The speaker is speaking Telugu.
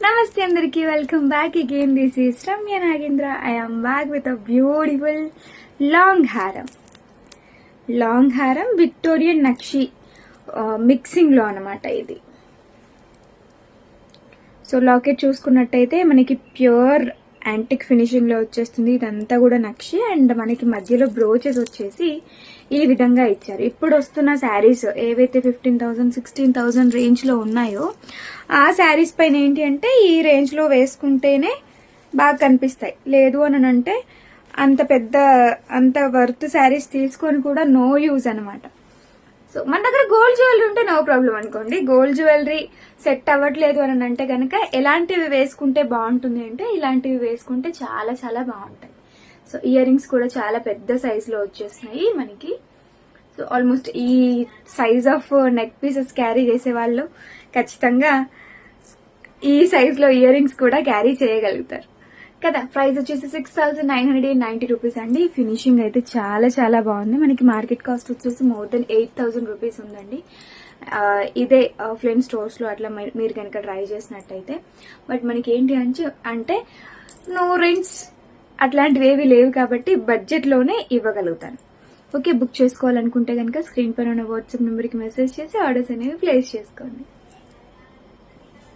నమస్తే అందరికి, welcome back again. This is Ramya Nagendra. I am back with a beautiful long హారం విక్టోరియన్ నక్షి మిక్సింగ్ లో అనమాట ఇది. సో లాకెట్ చూసుకున్నట్టయితే మనకి ప్యూర్ యాంటిక్ ఫినిషింగ్ లో వచ్చేస్తుంది. ఇదంతా కూడా నక్షి అండ్ మనకి మధ్యలో బ్రోచెస్ వచ్చేసి ఈ విధంగా ఇచ్చారు. ఇప్పుడు వస్తున్న శారీస్ ఏవైతే 15,000 16,000 రేంజ్ లో ఉన్నాయో ఆ శారీస్ పైన ఏంటి అంటే ఈ రేంజ్ లో వేసుకుంటేనే బాగా కనిపిస్తాయి. లేదు అని అంటే అంత వర్త్ శారీస్ తీసుకొని కూడా నో యూజ్ అనమాట. సో మన దగ్గర గోల్డ్ జ్యువెలరీ ఉంటే నో ప్రాబ్లం అనుకోండి. గోల్డ్ జ్యువెలరీ సెట్ అవ్వట్లేదు అని అంటే కనుక ఎలాంటివి వేసుకుంటే బాగుంటుంది అంటే ఇలాంటివి వేసుకుంటే చాలా చాలా బాగుంటాయి. సో ఇయర్ రింగ్స్ కూడా చాలా పెద్ద సైజ్ లో వచ్చేస్తున్నాయి మనకి. సో ఆల్మోస్ట్ ఈ size of neck pieces carry చేసే వాళ్ళు ఖచ్చితంగా ఈ సైజ్ లో ఇయర్ రింగ్స్ కూడా క్యారీ చేయగలుగుతారు కదా. ప్రైస్ వచ్చేసి 6,990 రూపీస్ అండి. ఫినిషింగ్ అయితే చాలా చాలా బాగుంది. మనకి మార్కెట్ కాస్ట్ వచ్చేసి మోర్ దెన్ 8,000 రూపీస్ ఉందండి. ఇదే ఆఫ్లైన్ స్టోర్స్ లో అట్లా మీరు కనుక ట్రై చేసినట్టయితే. బట్ మనకి ఏంటి అంటే నో రింగ్స్ అట్లాంటివి ఏవి లేవు కాబట్టి బడ్జెట్ లోనే ఇవ్వగలుగుతాను. ఓకే, బుక్ చేసుకోవాలనుకుంటే కనుక స్క్రీన్ పైన ఉన్న వాట్సాప్ నెంబర్కి మెసేజ్ చేసి ఆర్డర్స్ అనేవి ప్లేస్ చేసుకోండి.